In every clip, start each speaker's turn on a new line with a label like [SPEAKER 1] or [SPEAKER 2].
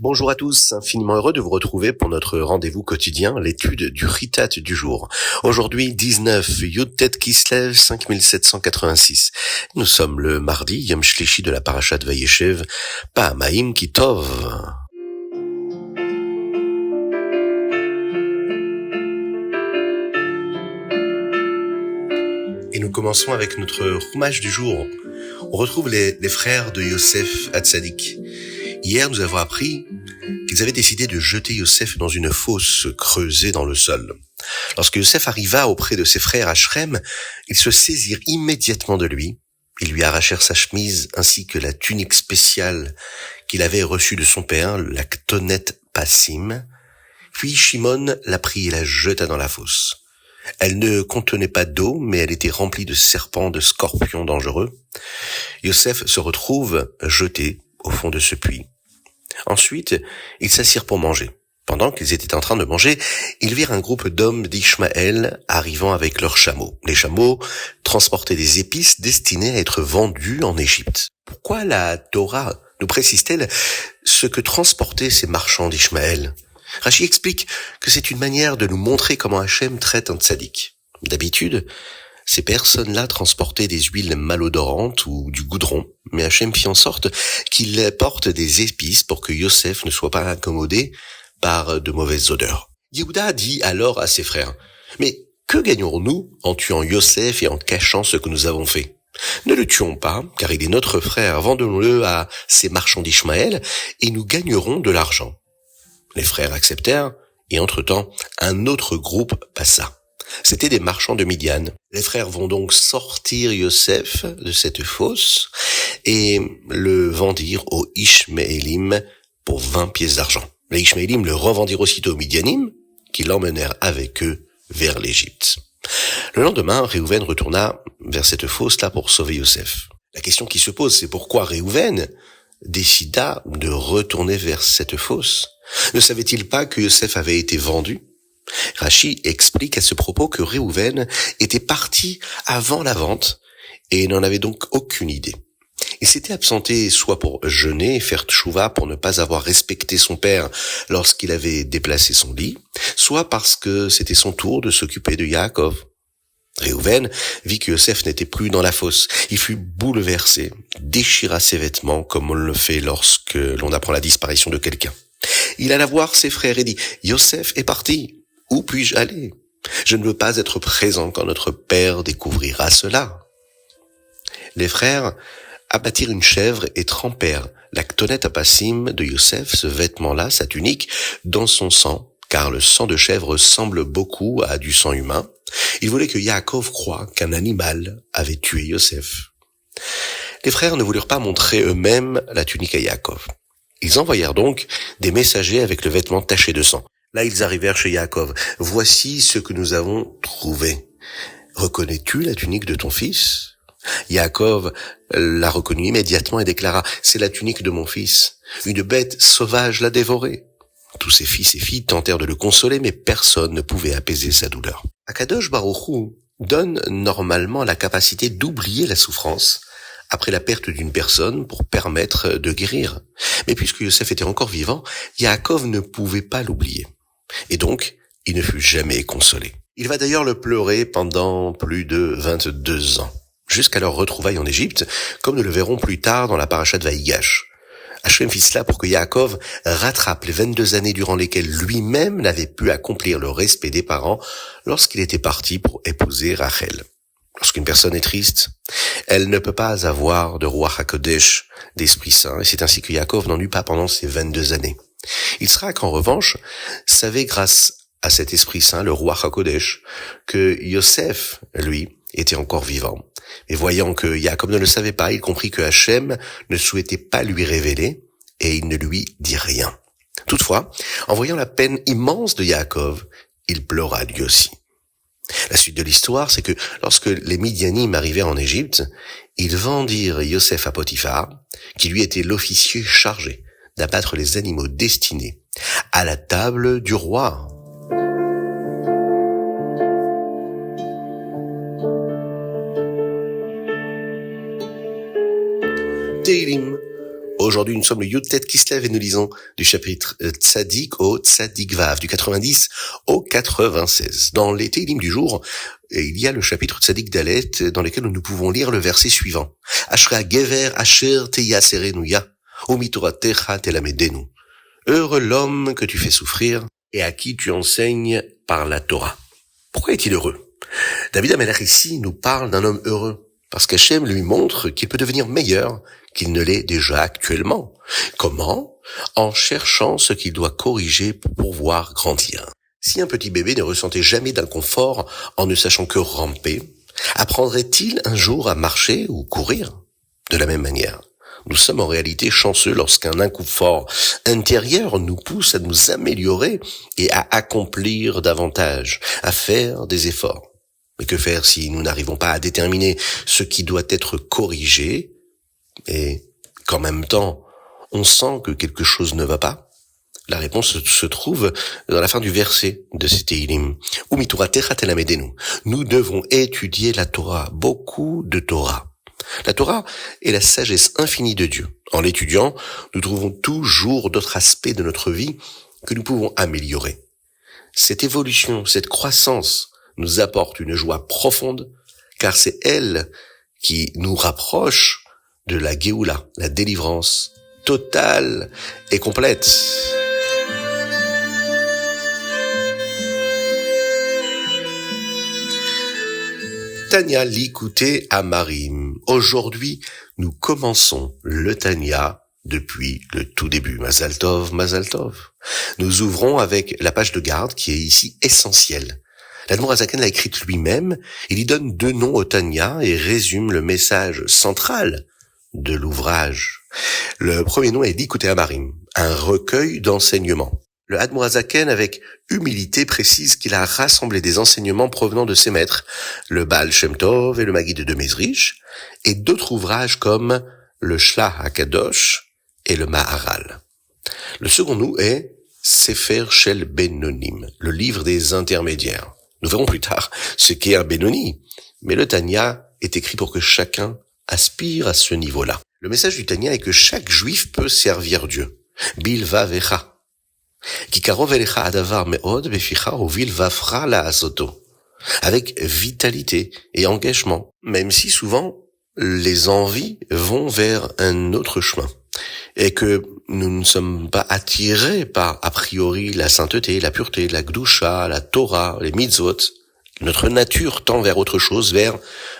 [SPEAKER 1] Bonjour à tous, infiniment heureux de vous retrouver pour notre rendez-vous quotidien, l'étude du Ritat du jour. Aujourd'hui, 19 Yud-Tet Kislev 5786. Nous sommes le mardi, Yom Shlishi de la Parashat Vayeshev, Pa'amaim Kitov. Et nous commençons avec notre Chumash du jour. On retrouve les frères de Yosef Hatzadik. Hier, nous avons appris qu'ils avaient décidé de jeter Yosef dans une fosse creusée dans le sol. Lorsque Yosef arriva auprès de ses frères à Shrem, ils se saisirent immédiatement de lui. Ils lui arrachèrent sa chemise ainsi que la tunique spéciale qu'il avait reçue de son père, la Ktonet Passim. Puis Shimon la prit et la jeta dans la fosse. Elle ne contenait pas d'eau, mais elle était remplie de serpents, de scorpions dangereux. Yosef se retrouve jeté au fond de ce puits. Ensuite, ils s'assirent pour manger. Pendant qu'ils étaient en train de manger, ils virent un groupe d'hommes d'Ishmaël arrivant avec leurs chameaux. Les chameaux transportaient des épices destinées à être vendues en Égypte. Pourquoi la Torah nous précise-t-elle ce que transportaient ces marchands d'Ishmaël ? Rashi explique que c'est une manière de nous montrer comment Hachem traite un tzaddik. D'habitude, ces personnes-là transportaient des huiles malodorantes ou du goudron, mais Hachem fit en sorte qu'ils portent des épices pour que Yosef ne soit pas incommodé par de mauvaises odeurs. Yehuda dit alors à ses frères, « Mais que gagnerons-nous en tuant Yosef et en cachant ce que nous avons fait ? Ne le tuons pas, car il est notre frère, vendons-le à ces marchands d'Ishmaël et nous gagnerons de l'argent. » Les frères acceptèrent, et entre-temps, un autre groupe passa. C'était des marchands de Midian. Les frères vont donc sortir Yosef de cette fosse et le vendirent aux Ishmaélim pour 20 pièces d'argent. Les Ishmaélim le revendirent aussitôt aux Midianim, qui l'emmenèrent avec eux vers l'Égypte. Le lendemain, Réhouven retourna vers cette fosse-là pour sauver Yosef. La question qui se pose, c'est pourquoi Réhouven décida de retourner vers cette fosse. Ne savait-il pas que Yosef avait été vendu ? Rashi explique à ce propos que Réhouven était parti avant la vente et n'en avait donc aucune idée. Il s'était absenté soit pour jeûner et faire tchouva pour ne pas avoir respecté son père lorsqu'il avait déplacé son lit, soit parce que c'était son tour de s'occuper de Yaakov. Réhouven vit que Yosef n'était plus dans la fosse. Il fut bouleversé, déchira ses vêtements comme on le fait lorsque l'on apprend la disparition de quelqu'un. Il alla voir ses frères et dit « Yosef est parti. Où puis-je aller ? Je ne veux pas être présent quand notre père découvrira cela. » Les frères abattirent une chèvre et trempèrent la Ktonet Passim de Yosef, ce vêtement-là, sa tunique, dans son sang, car le sang de chèvre ressemble beaucoup à du sang humain. Ils voulaient que Yaakov croie qu'un animal avait tué Yosef. Les frères ne voulurent pas montrer eux-mêmes la tunique à Yaakov. Ils envoyèrent donc des messagers avec le vêtement taché de sang. Là, ils arrivèrent chez Yaakov. « Voici ce que nous avons trouvé. Reconnais-tu la tunique de ton fils ?» Yaakov la reconnut immédiatement et déclara « C'est la tunique de mon fils. Une bête sauvage l'a dévorée. » Tous ses fils et filles tentèrent de le consoler, mais personne ne pouvait apaiser sa douleur. Akadosh Baruch Hu donne normalement la capacité d'oublier la souffrance après la perte d'une personne pour permettre de guérir. Mais puisque Yosef était encore vivant, Yaakov ne pouvait pas l'oublier. Et donc, il ne fut jamais consolé. Il va d'ailleurs le pleurer pendant plus de 22 ans, jusqu'à leur retrouvaille en Égypte, comme nous le verrons plus tard dans la parashat Vaïgash. Hachem fit cela pour que Yaakov rattrape les 22 années durant lesquelles lui-même n'avait pu accomplir le respect des parents lorsqu'il était parti pour épouser Rachel. Lorsqu'une personne est triste, elle ne peut pas avoir de Ruach HaKodesh, d'Esprit Saint, et c'est ainsi que Yaakov n'en eut pas pendant ces 22 années. Yitzhak, en revanche, savait grâce à cet Esprit Saint, le Ruach HaKodesh, que Yosef, lui, était encore vivant. Mais voyant que Yaakov ne le savait pas, il comprit que Hachem ne souhaitait pas lui révéler, et il ne lui dit rien. Toutefois, en voyant la peine immense de Yaakov, il pleura lui aussi. La suite de l'histoire, c'est que lorsque les Midianim arrivèrent en Égypte, ils vendirent Yosef à Potiphar, qui lui était l'officier chargé d'abattre les animaux destinés à la table du roi. Télim. Aujourd'hui, Aujourd'hui, nous sommes le Yud-Tet Kislev et nous lisons du chapitre Tzadik au Tzadik Vav, du 90 au 96. Dans les Teilim du jour, il y a le chapitre Tzadik Dalet dans lequel nous pouvons lire le verset suivant. Ashra Gever Asher Teya Serenuya, Umitoratecha Telamedenu. Heureux l'homme que tu fais souffrir et à qui tu enseignes par la Torah. Pourquoi est-il heureux? David HaMelech ici nous parle d'un homme heureux, parce qu'Hachem lui montre qu'il peut devenir meilleur qu'il ne l'est déjà actuellement. Comment? En cherchant ce qu'il doit corriger pour pouvoir grandir. Si un petit bébé ne ressentait jamais d'inconfort en ne sachant que ramper, apprendrait-il un jour à marcher ou courir? De la même manière, nous sommes en réalité chanceux lorsqu'un inconfort intérieur nous pousse à nous améliorer et à accomplir davantage, à faire des efforts. Mais que faire si nous n'arrivons pas à déterminer ce qui doit être corrigé et qu'en même temps, on sent que quelque chose ne va pas? La réponse se trouve dans la fin du verset de ces Teilim. Nous devons étudier la Torah, beaucoup de Torah. La Torah est la sagesse infinie de Dieu. En l'étudiant, nous trouvons toujours d'autres aspects de notre vie que nous pouvons améliorer. Cette évolution, cette croissance nous apporte une joie profonde, car c'est elle qui nous rapproche de la Géoula, la délivrance totale et complète. Tanya Likutei Amarim. Aujourd'hui, nous commençons le Tanya depuis le tout début. Mazal Tov, Mazal Tov. Nous ouvrons avec la page de garde qui est ici essentielle. L'Admour HaZaken l'a écrite lui-même, il y donne 2 noms au Tanya et résume le message central de l'ouvrage. Le premier nom est Likutei Amarim, un recueil d'enseignements. Le Admour HaZaken, avec humilité, précise qu'il a rassemblé des enseignements provenant de ses maîtres, le Baal Shem Tov et le Maggid de Mezrich, et d'autres ouvrages comme le Shlach HaKadosh et le Maharal. Le second nom est Sefer Shel Benonim, le livre des intermédiaires. Nous verrons plus tard ce qu'est un Benoni, mais le Tanya est écrit pour que chacun aspire à ce niveau-là. Le message du Tanya est que chaque juif peut servir Dieu. Bilva vecha. Kikarov elecha adavar meod beficha uvil vafra la'asoto. Avec vitalité et engagement, même si souvent les envies vont vers un autre chemin. Et que nous ne sommes pas attirés par, a priori, la sainteté, la pureté, la gdusha, la Torah, les mitzvot. Notre nature tend vers autre chose, vers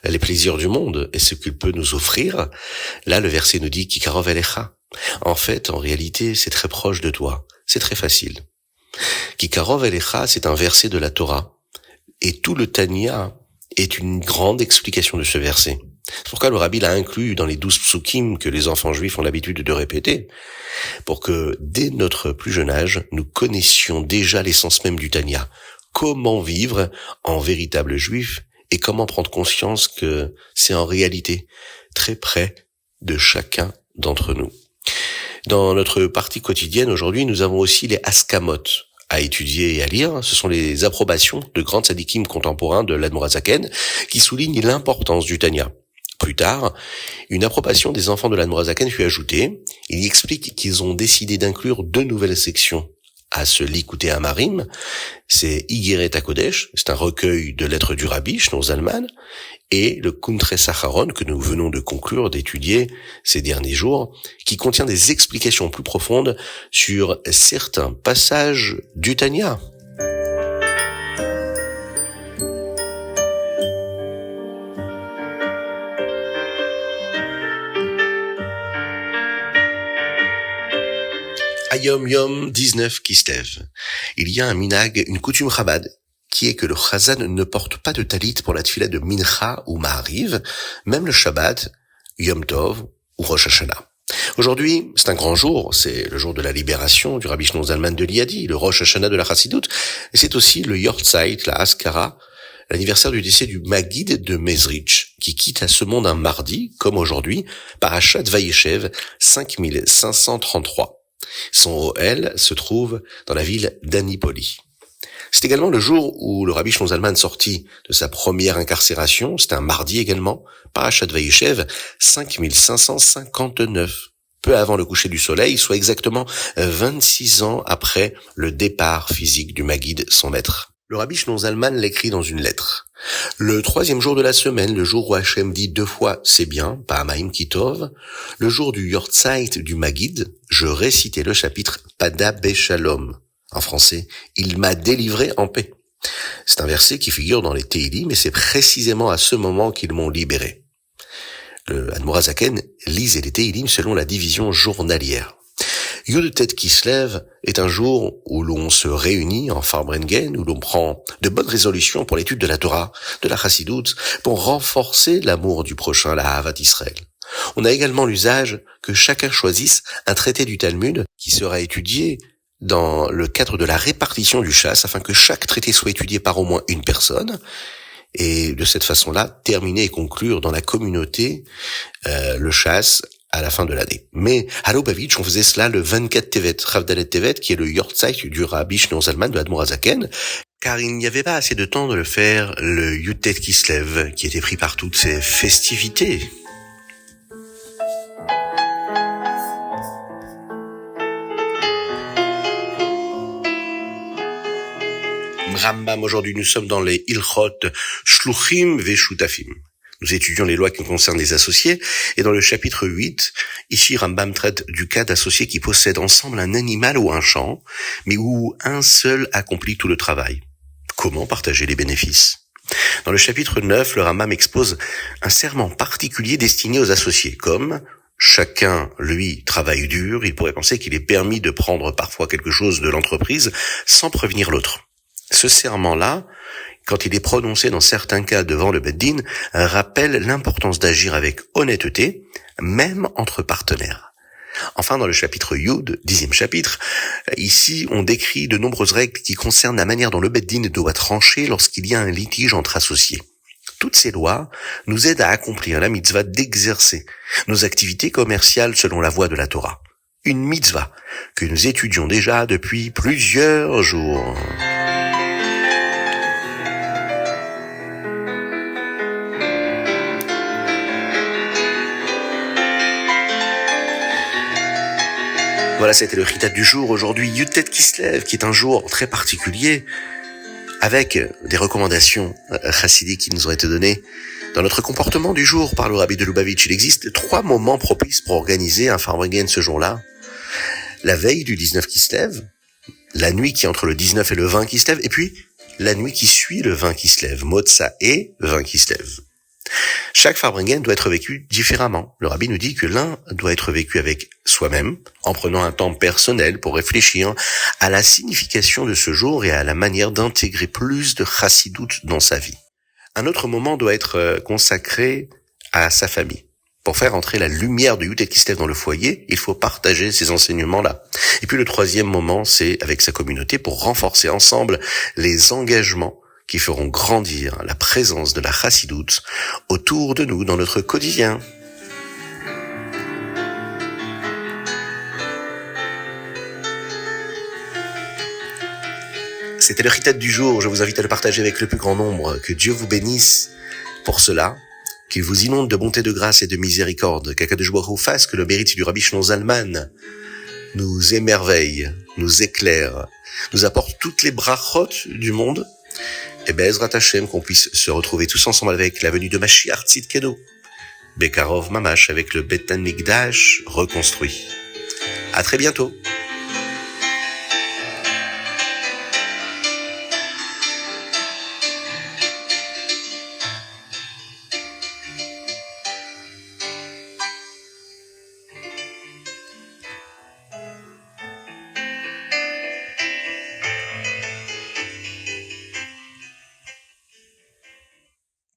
[SPEAKER 1] les plaisirs du monde et ce qu'il peut nous offrir. Là, le verset nous dit « Kikarov elecha ». En fait, en réalité, c'est très proche de toi. C'est très facile. « Kikarov elecha », c'est un verset de la Torah. Et tout le Tanya est une grande explication de ce verset. C'est pourquoi le Rabbi l'a inclus dans les 12 psukim que les enfants juifs ont l'habitude de répéter, pour que, dès notre plus jeune âge, nous connaissions déjà l'essence même du Tanya. Comment vivre en véritable juif et comment prendre conscience que c'est en réalité très près de chacun d'entre nous. Dans notre partie quotidienne, aujourd'hui, nous avons aussi les askamot à étudier et à lire. Ce sont les approbations de grands tzadikim contemporains de l'Admour HaZaken qui soulignent l'importance du Tanya. Plus tard, une approbation des enfants de l'Admour HaZaken fut ajoutée. Il y explique qu'ils ont décidé d'inclure 2 nouvelles sections à ce Likutei Amarim. C'est Igeret HaKodesh, c'est un recueil de lettres du Rabbi, Shlomo Zalman, et le Kuntres Acharon, que nous venons de conclure, d'étudier ces derniers jours, qui contient des explications plus profondes sur certains passages du Tanya. Ayom Yom 19 Kislev. Il y a un minag, une coutume Chabad, qui est que le Chazan ne porte pas de talit pour la tefila de Mincha ou Ma'ariv, même le Shabbat, Yom Tov ou Rosh Hashanah. Aujourd'hui, c'est un grand jour, c'est le jour de la libération du Rabbi Shlomo Zalman de Liadi, le Rosh Hashanah de la Chassidoute, et c'est aussi le Yortzeit, la Haskara, l'anniversaire du décès du Maggid de Mezrich, qui quitte à ce monde un mardi, comme aujourd'hui, Parashat Vayeshev 5533. Son Ohel se trouve dans la ville d'Anipoli. C'est également le jour où le Rabbi Shlomo Zalman sortit de sa première incarcération, c'était un mardi également, Parashat Vayeshev 5559. peu avant le coucher du soleil, soit exactement 26 ans après le départ physique du Maguide, son maître. Le Rabbi Shlomo Zalman l'écrit dans une lettre. Le 3e jour de la semaine, le jour où Hachem dit 2 fois c'est bien, Pa'amaim Kitov, le jour du Yortzeit du Maguide, je récitais le chapitre Pada Beshalom. En français, il m'a délivré en paix. C'est un verset qui figure dans les Tehillim, mais c'est précisément à ce moment qu'ils m'ont libéré. Le Admor HaZaken lisait les Tehillim selon la division journalière. Yud Tet Kislev est un jour où l'on se réunit en Farbrengen, où l'on prend de bonnes résolutions pour l'étude de la Torah, de la Chassidoute, pour renforcer l'amour du prochain, la Ahavat Israël. On a également l'usage que chacun choisisse un traité du Talmud qui sera étudié dans le cadre de la répartition du chasse, afin que chaque traité soit étudié par au moins une personne, et de cette façon-là, terminer et conclure dans la communauté le chasse à la fin de l'année. Mais à Lubavitch, on faisait cela le 24 Tevet, Ravdalet Tevet, qui est le Yortzeit du Rabbi Shlomo Zalman de Admor HaZaken, car il n'y avait pas assez de temps de le faire le Yud Tet Kislev, qui était pris par toutes ces festivités. Rambam, aujourd'hui nous sommes dans les Ilchot Shluchim Veshutafim. Nous étudions les lois qui concernent les associés, et dans le chapitre 8, ici Rambam traite du cas d'associés qui possèdent ensemble un animal ou un champ, mais où un seul accomplit tout le travail. Comment partager les bénéfices? Dans le chapitre 9, le Rambam expose un serment particulier destiné aux associés, comme chacun, lui, travaille dur, il pourrait penser qu'il est permis de prendre parfois quelque chose de l'entreprise sans prévenir l'autre. Ce serment-là, quand il est prononcé dans certains cas devant le Beth Din, rappelle l'importance d'agir avec honnêteté, même entre partenaires. Enfin, dans le chapitre Yud, 10e chapitre, ici, on décrit de nombreuses règles qui concernent la manière dont le Beth Din doit trancher lorsqu'il y a un litige entre associés. Toutes ces lois nous aident à accomplir la mitzvah d'exercer nos activités commerciales selon la voie de la Torah. Une mitzvah que nous étudions déjà depuis plusieurs jours. Voilà, c'était le Chitat du jour. Aujourd'hui, Yud Tet Kislev, qui est un jour très particulier, avec des recommandations chassidiques qui nous ont été données dans notre comportement du jour par le Rabbi de Lubavitch. Il existe 3 moments propices pour organiser un Farbrengen ce jour-là. La veille du 19 Kislev, la nuit qui est entre le 19 et le 20 Kislev, et puis la nuit qui suit le 20 Kislev, Motsa et 20 Kislev. Chaque Farbrengen doit être vécu différemment. Le Rabbi nous dit que l'un doit être vécu avec soi-même, en prenant un temps personnel pour réfléchir à la signification de ce jour et à la manière d'intégrer plus de chassidoute dans sa vie. Un autre moment doit être consacré à sa famille. Pour faire entrer la lumière de Yud Tet Kislev dans le foyer, il faut partager ces enseignements-là. Et puis le 3e moment, c'est avec sa communauté pour renforcer ensemble les engagements qui feront grandir la présence de la chassidoute autour de nous dans notre quotidien. C'était le Chitat du jour. Je vous invite à le partager avec le plus grand nombre. Que Dieu vous bénisse pour cela, qu'il vous inonde de bonté, de grâce et de miséricorde. Qu'Akadosh Baruch Hu fasse que le mérite du Rabbi Shlomo Zalman nous émerveille, nous éclaire, nous apporte toutes les brachot du monde. Et Be'ezrat Hashem, qu'on puisse se retrouver tous ensemble avec la venue de Mashiach Tzidkenu, Bekarov Mamash, avec le Bet Mikdash reconstruit. À très bientôt.